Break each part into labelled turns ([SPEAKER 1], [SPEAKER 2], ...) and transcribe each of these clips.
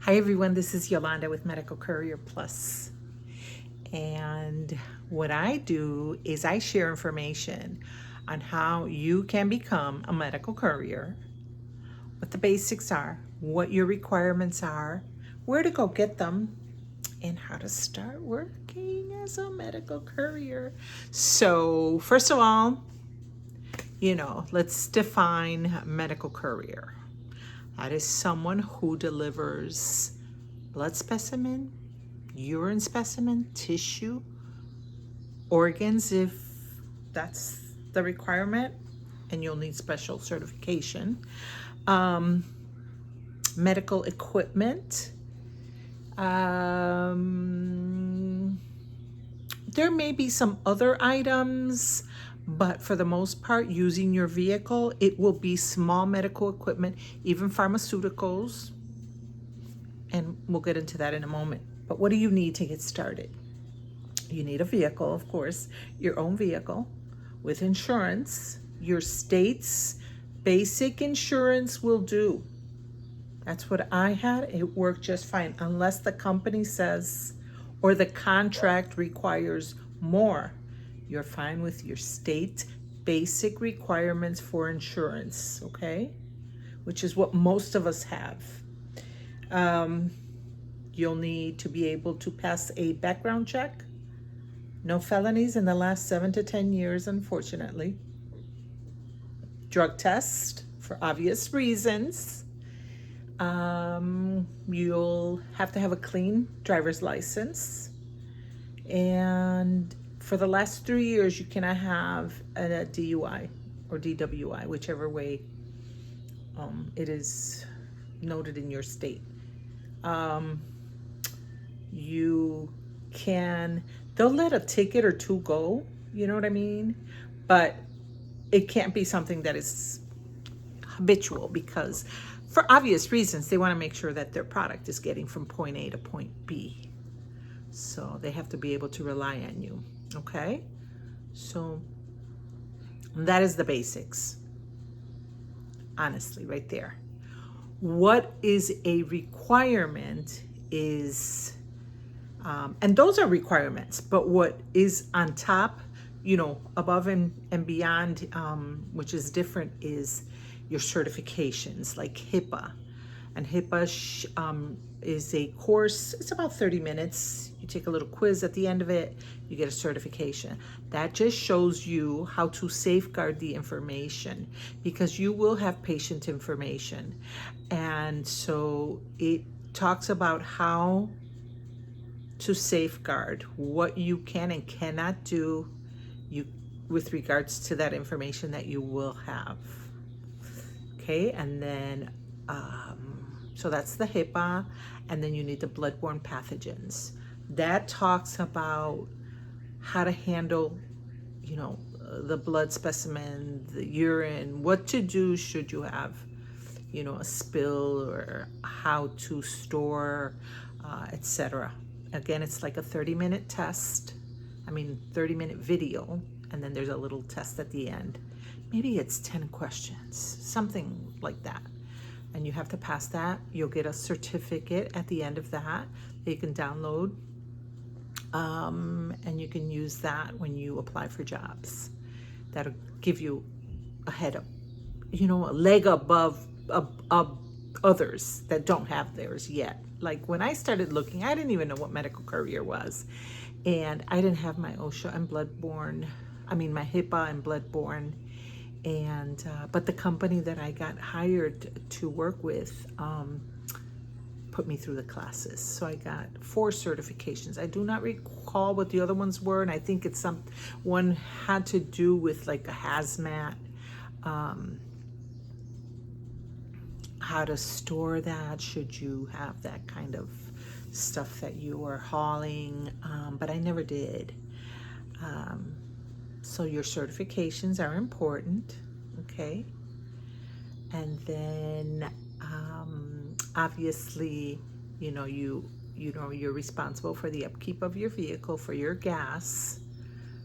[SPEAKER 1] Hi everyone, this is Yolanda with Medical Courier Plus. And what I do is I share information on how you can become a medical courier, what the basics are, what your requirements are, where to go get them, and how to start working as a medical courier. So, first of all, let's define medical courier. That is someone who delivers blood specimen, urine specimen, tissue, organs if that's the requirement, and you'll need special certification, um, medical equipment. There may be some other items, but for the most part, using your vehicle, it will be small medical equipment, even pharmaceuticals, and we'll get into that in a moment. But what do you need to get started? You need a vehicle, of course, your own vehicle with insurance. Your state's basic insurance will do. That's what I had. It worked just fine, unless the company says or the contract requires more. You're fine with your state basic requirements for insurance, okay? Which is what most of us have. You'll need to be able to pass a background check. No felonies in the last 7 to 10 years, unfortunately. Drug test for obvious reasons. You'll have to have a clean driver's license. And for the last 3 years, you cannot have a DUI or DWI, whichever way it is noted in your state. They'll let a ticket or two go, you know what I mean? But it can't be something that is habitual, because for obvious reasons, they want to make sure that their product is getting from point A to point B. So they have to be able to rely on you, okay? So that is the basics, honestly, right there. What is a requirement is, and those are requirements, but what is on top, above and beyond, which is different, is your certifications, like HIPAA. And HIPAA is a course. It's about 30 minutes. You take a little quiz at the end of it. You get a certification. That just shows you how to safeguard the information, because you will have patient information. And so it talks about how to safeguard what you can and cannot do with regards to that information that you will have. Okay, and then so that's the HIPAA, and then you need the bloodborne pathogens. That talks about how to handle, the blood specimen, the urine, what to do should you have, a spill, or how to store, etc. Again, it's like a 30-minute test. 30-minute video, and then there's a little test at the end. Maybe it's 10 questions, something like that. And you have to pass that. You'll get a certificate at the end of that you can download. And you can use that when you apply for jobs. That'll give you a leg above others that don't have theirs yet. Like when I started looking, I didn't even know what medical courier was. And I didn't have my OSHA and bloodborne, my HIPAA and bloodborne. And but the company that I got hired to work with put me through the classes. So I got 4 certifications. I do not recall what the other ones were, and I think one had to do with like a hazmat, how to store that should you have that kind of stuff that you are hauling, but I never did. So your certifications are important, okay? And then obviously, you're responsible for the upkeep of your vehicle, for your gas.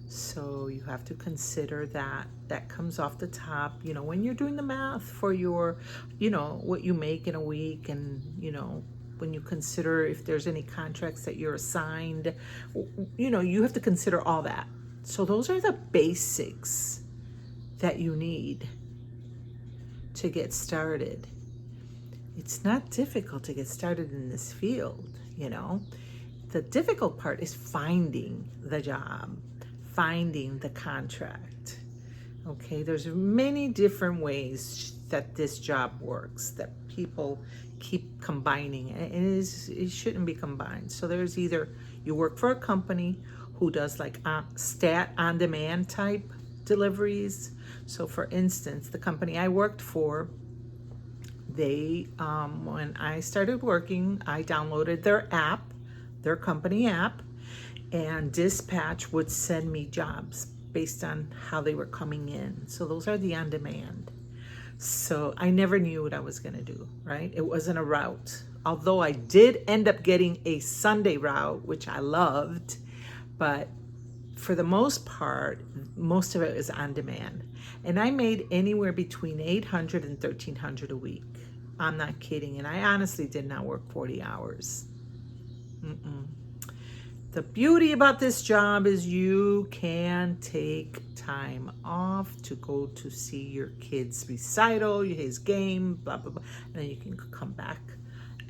[SPEAKER 1] So you have to consider that comes off the top, when you're doing the math for your, what you make in a week, and, when you consider if there's any contracts that you're assigned. You have to consider all that. So those are the basics that you need to get started. It's not difficult to get started in this field. The difficult part is finding the job, finding the contract. Okay, there's many different ways that this job works that people keep combining, and it shouldn't be combined. So there's either you work for a company who does like stat on demand type deliveries. So for instance, the company I worked for, they when I started working, I downloaded their app, their company app, and dispatch would send me jobs based on how they were coming in. So those are the on demand. So I never knew what I was going to do, right? It wasn't a route. Although I did end up getting a Sunday route, which I loved, but for the most part, most of it is on demand. And I made anywhere between $800 and $1,300 a week. I'm not kidding. And I honestly did not work 40 hours. The beauty about this job is you can take time off to go to see your kid's recital, his game, blah, blah, blah. And then you can come back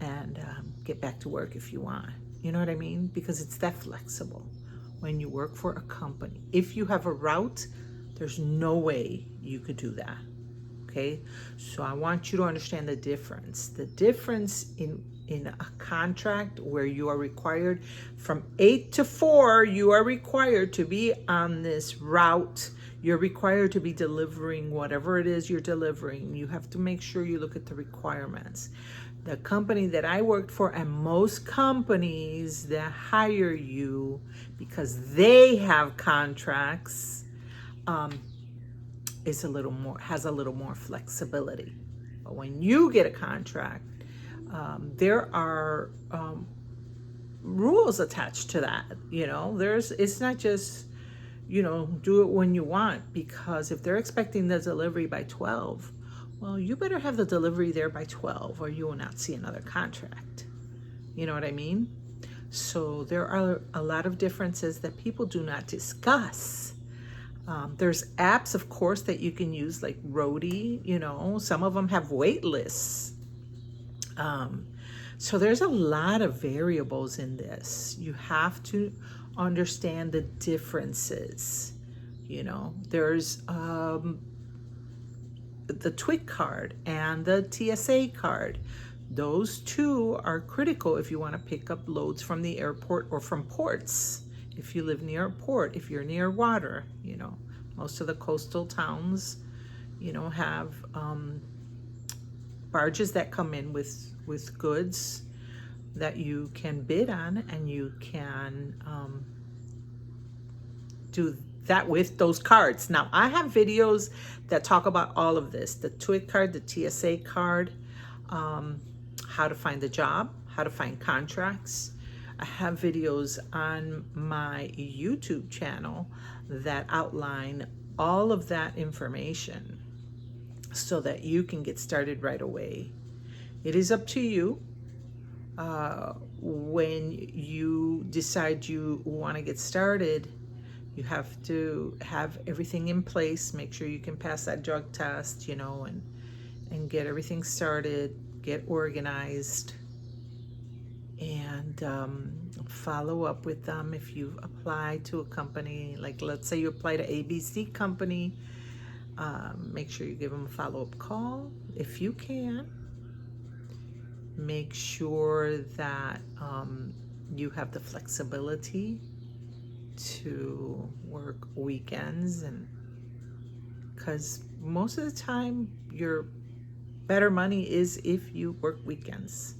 [SPEAKER 1] and get back to work if you want. You know what I mean? Because it's that flexible when you work for a company. If you have a route, there's no way you could do that. Okay? So I want you to understand the difference. The difference in a contract where you are required from 8 to 4, you are required to be on this route. You're required to be delivering whatever it is you're delivering. You have to make sure you look at the requirements. The company that I worked for, and most companies that hire you because they have contracts, has a little more flexibility. But when you get a contract, there are rules attached to that. It's not just do it when you want, because if they're expecting the delivery by 12, well, you better have the delivery there by 12 or you will not see another contract. You know what I mean? So there are a lot of differences that people do not discuss. There's apps, of course, that you can use like Roadie. Some of them have wait lists. So there's a lot of variables in this. You have to understand the differences. There's the TWIC card and the TSA card. Those two are critical if you want to pick up loads from the airport or from ports. If you live near a port, if you're near water, most of the coastal towns, have barges that come in with goods that you can bid on, and you can do that with those cards. Now, I have videos that talk about all of this, the TWIC card, the TSA card, how to find the job, how to find contracts. I have videos on my YouTube channel that outline all of that information so that you can get started right away. It is up to you when you decide you want to get started. You have to have everything in place. Make sure you can pass that drug test, and get everything started, get organized, and follow up with them. If you've applied to a company, like let's say you apply to ABC company, make sure you give them a follow-up call if you can. Make sure that you have the flexibility to work weekends, and because most of the time your better money is if you work weekends.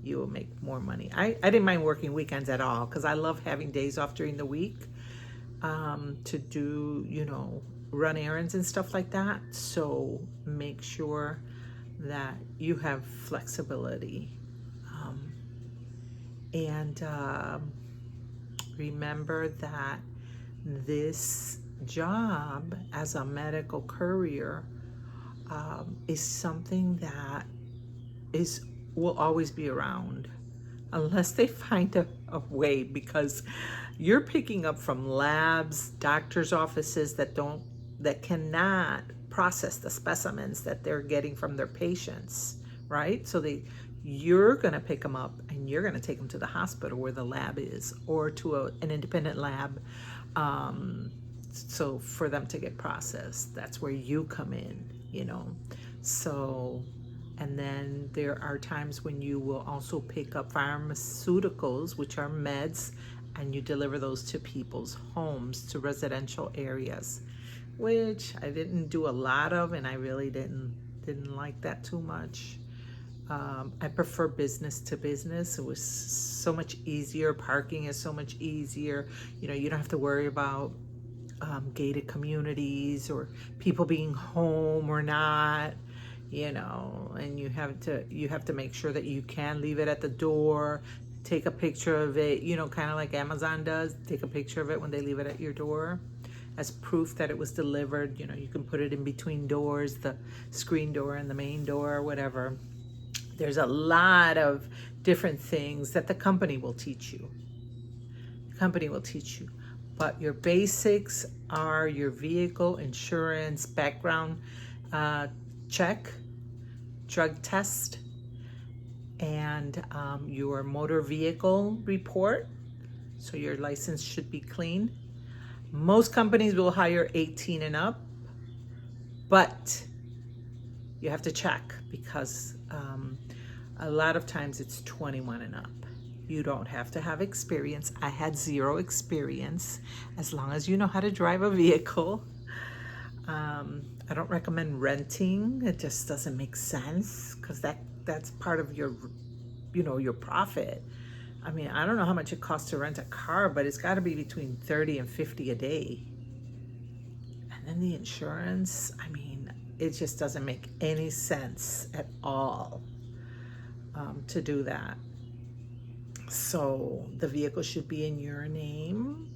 [SPEAKER 1] You will make more money. I didn't mind working weekends at all because I love having days off during the week to do, run errands and stuff like that. So make sure that you have flexibility. And remember that this job as a medical courier is something that is will always be around unless they find a way, because you're picking up from labs, doctors' offices that cannot process the specimens that they're getting from their patients, right? So you're going to pick them up and you're going to take them to the hospital where the lab is, or to an independent lab, so for them to get processed. That's where you come in, you know. So, and then there are times when you will also pick up pharmaceuticals, which are meds, and you deliver those to people's homes, to residential areas, which I didn't do a lot of, and I really didn't like that too much. I prefer business to business. It was so much easier. Parking is so much easier. You know, you don't have to worry about gated communities or people being home or not, you know, and you have to make sure that you can leave it at the door, take a picture of it, you know, kind of like Amazon does. Take a picture of it when they leave it at your door as proof that it was delivered. You know, you can put it in between doors, the screen door and the main door, or whatever. There's a lot of different things that the company will teach you. The company will teach you. But your basics are your vehicle insurance, background check, drug test, and your motor vehicle report. So your license should be clean. Most companies will hire 18 and up, but you have to check, because a lot of times it's 21 and up. You don't have to have experience. I had 0 experience, as long as you know how to drive a vehicle. I don't recommend renting. It just doesn't make sense, because that's part of your, you know, your profit. I mean, I don't know how much it costs to rent a car, but it's got to be between 30 and 50 a day. And then the insurance, I mean, it just doesn't make any sense at all to do that. So the vehicle should be in your name,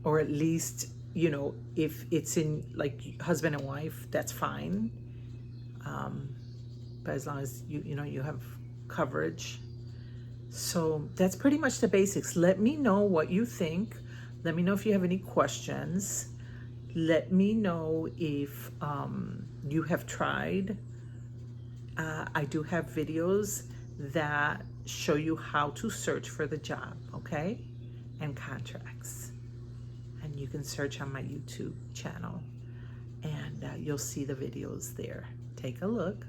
[SPEAKER 1] or at least, you know, if it's in like husband and wife, that's fine. But as long as you know you have coverage. So that's pretty much the basics. Let me know what you think. Let me know if you have any questions. Let me know if you have tried. I do have videos that show you how to search for the job, okay? And contracts. And you can search on my YouTube channel, and you'll see the videos there. Take a look.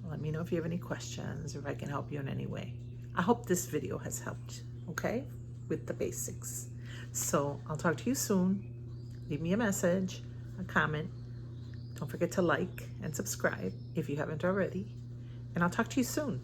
[SPEAKER 1] Let me know if you have any questions, or if I can help you in any way. I hope this video has helped, okay? With the basics. So I'll talk to you soon. Leave me a message, a comment. Don't forget to like and subscribe if you haven't already. And I'll talk to you soon.